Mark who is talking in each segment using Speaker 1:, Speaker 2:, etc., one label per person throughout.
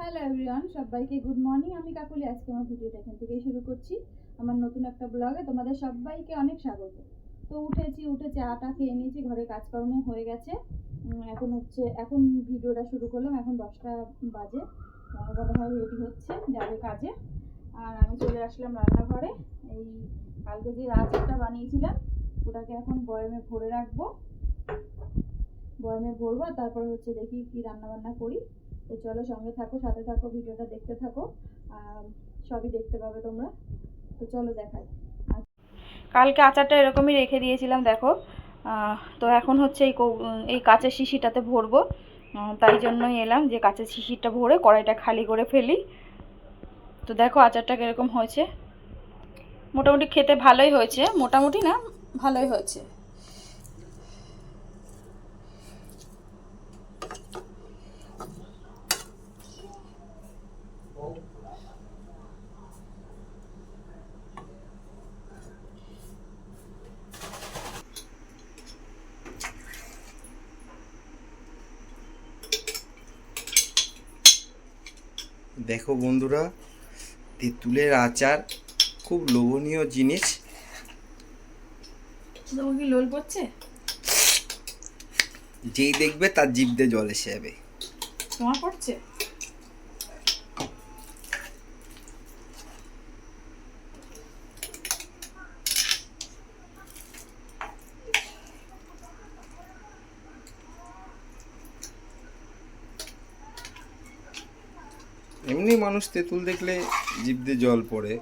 Speaker 1: Hello everyone, সবাইকে good morning. আমি কাকুলি। আজকে আমার ভিডিওটা এখান থেকেই শুরু করছি। আমার নতুন একটা ব্লগে তোমাদের সবাইকে অনেক স্বাগত। তো উঠে চাটা খেয়ে নিয়েছি, ঘরে কাজকর্ম হয়ে গেছে। এখন ভিডিওটা শুরু করলাম। এখন 10টা বাজে। আমার দাদা ভাই রেডি হচ্ছে, যাবে কাজে। আর আমি চলে আসলাম রান্নাঘরে। এই কালকে যে আচারটা বানিয়েছিলাম ওটাকে এখন বয়ামে ভরে রাখবো। বয়ামে ভরবো, তারপর দেখি কি রান্না বান্না করি। তো চলো, সঙ্গে থাকো, সাথে থাকো, ভিডিওটা দেখতে থাকো। সবই দেখতে পাবে তোমরা। তো চলো দেখাই। কালকে আচারটা এরকমই রেখে দিয়েছিলাম, দেখো। তো এখন এই কাঁচের শিশিটাতে ভরবো। তাই জন্যই এলাম যে কাঁচের শিশিটা ভরে কড়াইটা খালি করে ফেলি। তো দেখো আচারটা কীরকম হয়েছে। মোটামুটি খেতে ভালোই হয়েছে, মোটামুটি না, ভালোই হয়েছে।
Speaker 2: দেখো বন্ধুরা, তেঁতুলের আচার খুব লোভনীয় জিনিস।
Speaker 1: তোমার কি লোল পড়ছে?
Speaker 2: যেই দেখবে তার জিভ দিয়ে জল এসে যাবে।
Speaker 1: তোমার পড়ছে?
Speaker 2: এমনি মানুষ তেঁতুল দেখলে জিভ দিয়ে জল পড়ে।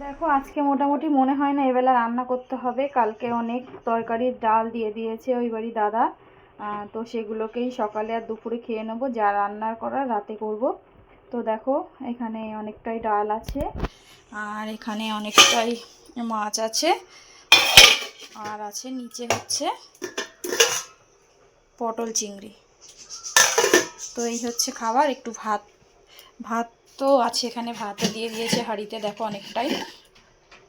Speaker 1: দেখো আজকে মোটামুটি মনে হয় না এবেলা রান্না করতে হবে। কালকে অনেক তরকারির ডাল দিয়ে দিয়েছে ওই বাড়ি দাদা। তো সেগুলোকেই সকালে আর দুপুরে খেয়ে নেবো, যা রান্নার করার রাতে করব। তো দেখো এখানে অনেকটাই ডাল আছে, আর এখানে অনেকটাই মাছ আছে, আর আছে নিচে পটল চিংড়ি। তো এই খাবার। একটু ভাত তো আছে এখানে, ভাতও দিয়ে দিয়েছে হাঁড়িতে, দেখো অনেকটাই।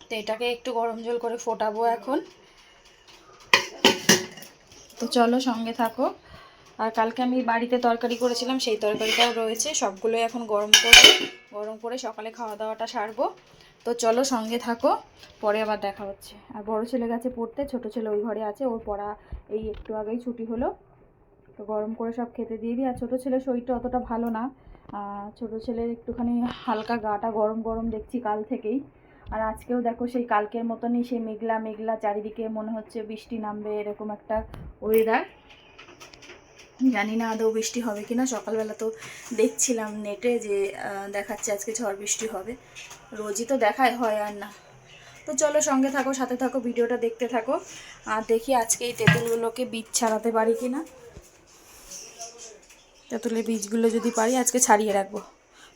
Speaker 1: তো এটাকে একটু গরম জল করে ফোটাবো এখন। তো চলো সঙ্গে থাকো। আর কালকে আমি বাড়িতে তরকারি করেছিলাম, সেই তরকারিটাও রয়েছে, সবগুলোই এখন গরম করে সকালে খাওয়া দাওয়াটা সারবো। তো চলো সঙ্গে থাকো, পরে আবার দেখা হচ্ছে। আর বড় ছেলে গেছে পড়তে, ছোট ছেলে ওই ঘরে আছে, ওর পড়া এই একটু আগেই ছুটি হলো। তো গরম করে সব খেতে দিয়ে দিই। আর ছোটো ছেলের শরীরটা অতটা ভালো না। ছোটো ছেলের একটুখানি হালকা গাটা গরম দেখছি কাল থেকেই। আর আজকেও দেখো সেই কালকের মতনই, সেই মেঘলা চারিদিকে মনে হচ্ছে বৃষ্টি নামবে, এরকম একটা ওয়েদার। জানি না আদৌ বৃষ্টি হবে কিনা। সকালবেলা তো দেখছিলাম নেটে যে দেখাচ্ছে আজকে ঝড় বৃষ্টি হবে। রোজই তো দেখায়, হয় আর না। তো চলো সঙ্গে থাকো, সাথে থাকো, ভিডিওটা দেখতে থাকো। আর দেখি আজকে এই তেঁতুলগুলোকে বীজ ছাড়াতে পারি কিনা। তেঁতুলের বীজগুলো যদি পারি আজকে ছাড়িয়ে রাখবো।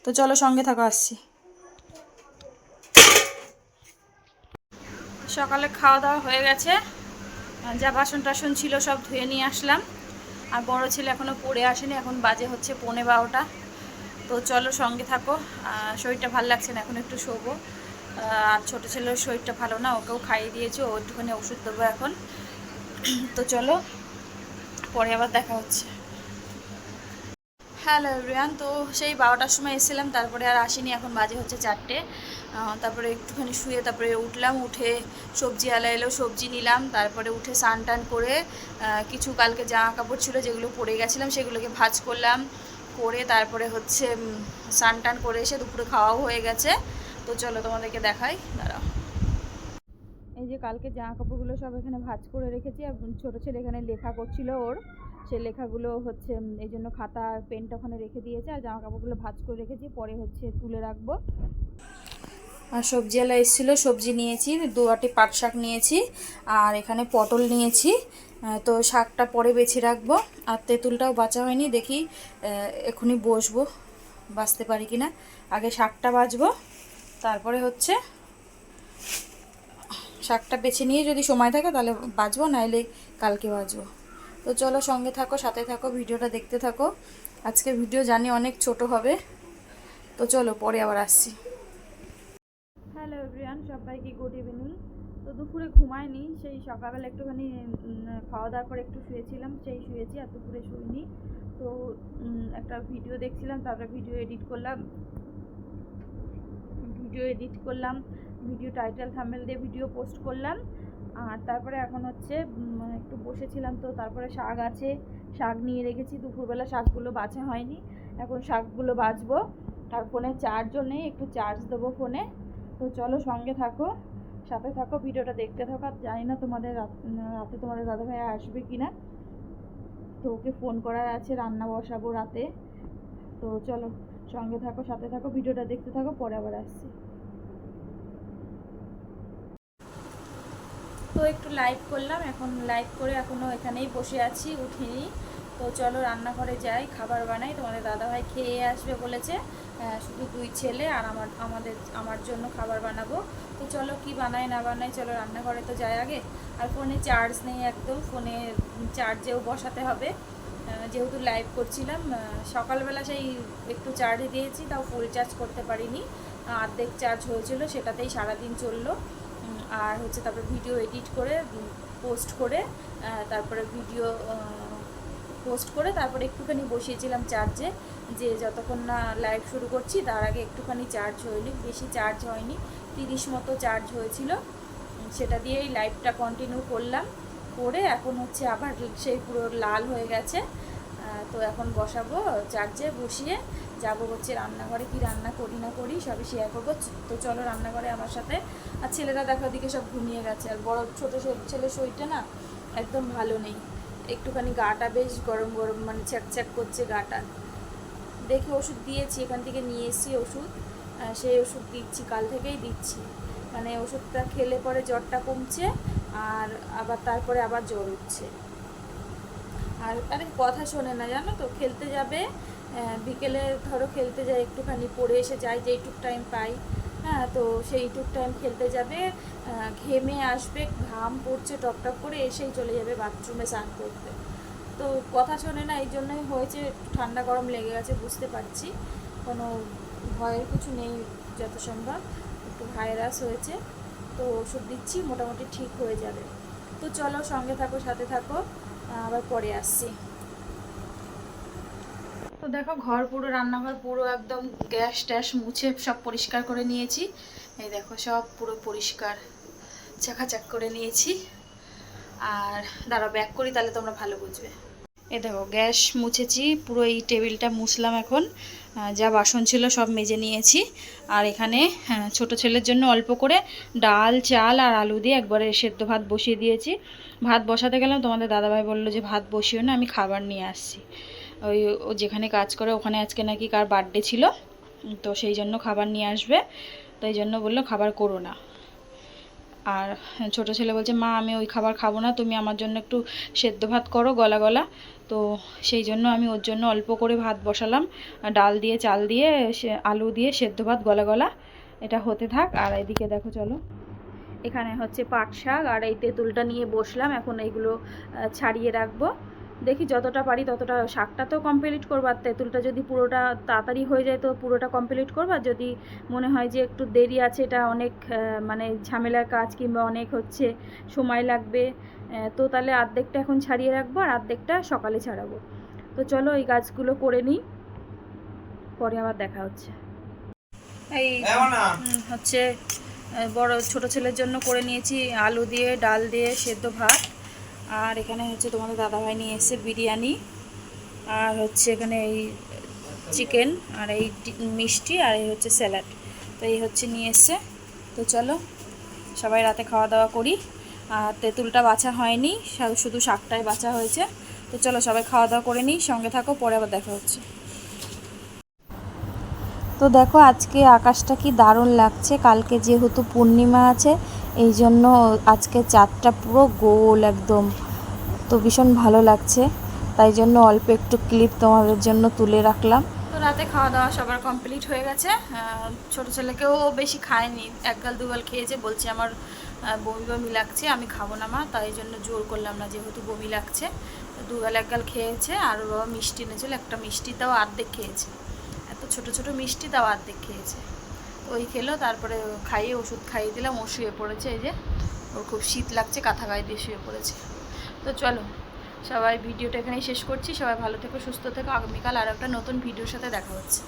Speaker 1: তো চলো সঙ্গে থাকো, আসছি। সকালে খাওয়া দাওয়া হয়ে গেছে, যা বাসন টাসন ছিল সব ধুয়ে নিয়ে আসলাম। আর বড় ছেলে এখনও পড়ে আসেনি, এখন বাজে 12:15। তো চলো সঙ্গে থাকো। শরীরটা ভালো লাগছে না, এখন একটু শোবো। আর ছোটো ছেলের শরীরটা ভালো না, ওকেও খাইয়ে দিয়েছি, ও একটুখানি ওষুধ দেবো এখন। তো চলো পরে আবার দেখা হচ্ছে। হ্যালো এভরিওয়ান, তো সেই 12টার সময় এসেছিলাম, তারপরে আর আসিনি। এখন বাজে 4টে। তারপরে একটুখানি শুয়ে তারপরে উঠলাম। উঠে সবজিওয়ালা এলো, সবজি নিলাম। তারপরে উঠে স্নান টান করে কিছু কালকে জামা কাপড় ছিল যেগুলো পরে গেছিলাম, সেগুলোকে ভাঁজ করলাম। করে তারপরে স্নান টান করে এসে দুপুরে খাওয়াও হয়ে গেছে। তো চলো তোমাদেরকে দেখাই, দাঁড়াও। এই যে কালকে জামা কাপড়গুলো সব এখানে ভাঁজ করে রেখেছি। আর ছোটো ছেলে এখানে লেখা করছিল, ওর সে লেখাগুলো এই জন্য খাতা পেনটা ওখানে রেখে দিয়েছে। আর জামা কাপড়গুলো ভাঁজ করে রেখেছি, পরে তুলে রাখবো। আর সবজিওয়ালা এসেছিলো, সবজি নিয়েছি, 2 আটি পাট শাক নিয়েছি, আর এখানে পটল নিয়েছি। তো শাকটা পরে বেছে রাখবো। আর তেঁতুলটাও বাছা হয়নি, দেখি এখনই বসবো, বাছতে পারি কিনা। আগে শাকটা বাছবো, তারপরে শাকটা বেছে নিয়ে যদি সময় থাকে তাহলে বাছবো, নাইলে কালকে বাছবো। তো চলো সঙ্গে থাকো, সাথে থাকো, ভিডিওটা দেখতে থাকো। আজকের ভিডিও জানি অনেক ছোট হবে, তো চলো পরে আবার আসছি। হ্যালো এভরিওয়ান, সবাইকে গুড ইভিনিং। তো দুপুরে ঘুমাইনি, সেই সকালবেলা একটুখানি খাওয়া দাওয়ার পর একটু শুয়েছিলাম, সেই শুয়েছি, আর দুপুরে শুইনি। তো একটা ভিডিও দেখছিলাম, তারপরে ভিডিও এডিট করলাম, ভিডিও টাইটেল থাম্বনেল দিয়ে ভিডিও পোস্ট করলাম। আর তারপরে এখন হচ্ছে একটু বসেছিলাম, তো তারপরে শাক আছে, শাক নিয়ে রেখেছি। দুপুরবেলা শাকগুলো বাছা হয়নি, এখন শাকগুলো বাছবো। আর ফোনে চার্জও নেই, একটু চার্জ দেবো ফোনে। তো চলো সঙ্গে থাকো, সাথে থাকো, ভিডিওটা দেখতে থাকো। আর জানি না রাতে তোমাদের দাদাভাই আসবে কি না, তো ওকে ফোন করার আছে, রান্না বসাবো রাতে। তো চলো সঙ্গে থাকো, সাথে থাকো, ভিডিওটা দেখতে থাকো, পরে আবার আসছি। তো একটু লাইভ করলাম, এখন লাইভ করে এখনও এখানেই বসে আছি, উঠিনি। তো চলো রান্নাঘরে যাই, খাবার বানাই। তোমাদের দাদাভাই খেয়ে আসবে বলেছে, শুধু 2 ছেলে আর আমার জন্য খাবার বানাবো। তো চলো কি বানাই না বানাই, চলো রান্নাঘরে তো যাই আগে। আর ফোনে চার্জ নেই একদম, ফোনে চার্জেও বসাতে হবে, যেহেতু লাইভ করছিলাম। সকালবেলা সেই একটু চার্জ দিয়েছি, তাও ফুল চার্জ করতে পারিনি, অর্ধেক চার্জ হয়েছিল, সেটাতেই সারাদিন চললো। আর হচ্ছে তারপরে ভিডিও এডিট করে পোস্ট করে, তারপরে তারপরে একটুখানি বসিয়েছিলাম চার্জে, যে যতক্ষণ না লাইভ শুরু করছি তার আগে একটুখানি চার্জ হয়নি, বেশি চার্জ হয়নি, 30 মতো চার্জ হয়েছিল। সেটা দিয়েই লাইভটা কন্টিনিউ করলাম, করে এখন হচ্ছে আবার সেই পুরো লাল হয়ে গেছে। তো এখন বসাবো, চার্জে বসিয়ে যাবো হচ্ছে রান্নাঘরে। কি রান্না করি না করি সবই শেয়ার করবো। তো চলো রান্নাঘরে আমার সাথে। আর ছেলেরা দেখা দিকে সব ঘুমিয়ে গেছে, আর বড় ছোটো ছেলে শরীরটা না একদম ভালো নেই, একটুখানি গাটা বেশ গরম গরম, মানে ছ্যাক করছে গাটা। দেখে ওষুধ দিয়েছি, এখান থেকে নিয়ে এসেছি ওষুধ, সেই ওষুধ দিচ্ছি, কাল থেকেই দিচ্ছি। মানে ওষুধটা খেলে পরে জ্বরটা কমছে, আর আবার তারপরে আবার জ্বর উঠছে। আর আরে কথা শোনে না, জানো তো, খেলতে যাবে বিকেলে, ধরো খেলতে যায়, একটুখানি পড়ে এসে যায় যেইটুক টাইম পাই, হ্যাঁ, তো সেইটুক টাইম খেলতে যাবে, ঘেমে আসবে, ঘাম পড়ছে টপটপ করে, এসেই চলে যাবে বাথরুমে স্নান করতে। তো কথা শোনে না, এই জন্যই হয়েছে, ঠান্ডা গরম লেগে গেছে, বুঝতে পারছি, কোনো ভয়ের কিছু নেই, যত সম্ভব একটু ভাইরাস হয়েছে। তো ওষুধ দিচ্ছি, মোটামুটি ঠিক হয়ে যাবে। তো চলো সঙ্গে থাকো, সাথে থাকো, আবার পরে আসছি। তো দেখো রান্নাঘর পুরো একদম গ্যাস ট্যাস মুছে সব পরিষ্কার করে নিয়েছি। এই দেখো সব পুরো পরিষ্কার চাকাচাক করে নিয়েছি। আর দাঁড়াও ব্যাক করি, তাহলে তোমরা ভালো বুঝবে। এই দেখো গ্যাস মুছেছি পুরো, এই টেবিলটা মুছলাম এখন, যা বাসন ছিল সব মেজে নিয়েছি। আর এখানে ছোট ছেলের জন্য অল্প করে ডাল, চাল আর আলু দিয়ে একবারে সেদ্ধ ভাত বসিয়ে দিয়েছি। ভাত বসাতে গেলাম, তোমাদের দাদাভাই বললো যে ভাত বসিও না, আমি খাবার নিয়ে আসছি। ও যেখানে কাজ করে ওখানে আজকে নাকি কার বার্থডে ছিল, তো সেই জন্য খাবার নিয়ে আসবে, তো এই জন্য বললো খাবার করো না। আর ছোট ছেলে বলছে মা আমি ওই খাবার খাবো না, তুমি আমার জন্য একটু সেদ্ধ ভাত করো গলা গলা। তো সেই জন্য আমি ওর জন্য অল্প করে ভাত বসালাম, ডাল দিয়ে, চাল দিয়ে, আলু দিয়ে সেদ্ধ ভাত গলা গলা, এটা হতে থাক। আর এদিকে দেখো চলো, এখানে হচ্ছে পাট শাক, আর এই তেঁতুলটা নিয়ে বসলাম, এখন এইগুলো ছাড়িয়ে রাখবো। দেখি যতটা পারি ততটা, শাকটা তো কমপ্লিট করবো, আর তেঁতুলটা যদি পুরোটা তাড়াতাড়ি হয়ে যায় তো পুরোটা কমপ্লিট করবো, আর যদি মনে হয় যে একটু দেরি আছে, এটা অনেক মানে ঝামেলার কাজ, কিংবা অনেক হচ্ছে সময় লাগবে, তো তাহলে অর্ধেকটা এখন ছাড়িয়ে রাখবো, আর অর্ধেকটা সকালে ছাড়াবো। তো চলো এই কাজগুলো করে নিই, পরে আবার দেখা হচ্ছে। এই হচ্ছে বড় ছোট ছেলের জন্য করে নিয়েছি আলু দিয়ে, ডাল দিয়ে সেদ্ধ ভাত। আর এখানে হচ্ছে তোমাদের দাদাভাই নিয়ে এসেছে বিরিয়ানি, আর হচ্ছে এখানে এই চিকেন, আর এই মিষ্টি, আর এই হচ্ছে স্যালাড। তো এই হচ্ছে নিয়ে এসছে। তো চলো সবাই রাতে খাওয়া দাওয়া করি। আর তেঁতুলটা বাছা হয়নি, শুধু শাকটাই বাছা হয়েছে। তো চলো সবাই খাওয়া দাওয়া করে নিই, সঙ্গে থাকো, পরে আবার দেখা হচ্ছে। তো দেখো আজকে আকাশটা কি দারুণ লাগছে, কালকে যেহেতু পূর্ণিমা আছে এই জন্য আজকে চাঁদটা পুরো গোল একদম, তো ভীষণ ভালো লাগছে, তাই জন্য অল্প একটু ক্লিপ তোমাদের জন্য তুলে রাখলাম। তো রাতে খাওয়া দাওয়া সবার কমপ্লিট হয়ে গেছে, ছোটো ছেলেকেও বেশি খায়নি, 1 গাল 2 গাল খেয়েছে, বলছে আমার বমি বমি লাগছে, আমি খাবো না মা, তাই জন্য জোর করলাম না, যেহেতু বমি লাগছে। 2 গাল 1 গাল খেয়েছে, আর বাবা মিষ্টি এনেছিল, একটা মিষ্টিটাও অর্ধেক খেয়েছে, এত ছোট ছোট মিষ্টি তাও অর্ধেক খেয়েছে। তো ওই খেলো, তারপরে খাইয়ে ওষুধ খাইয়ে দিলাম, ও শুয়ে পড়েছে। এই যে ওর খুব শীত লাগছে, কাঁথা গায়ে দিয়ে শুয়ে পড়েছে। তো চলো সবাই, ভিডিওটা এখানেই শেষ করছি। সবাই ভালো থেকো, সুস্থ থেকো। আগামীকাল আর একটা নতুন ভিডিওর সাথে দেখা হচ্ছে।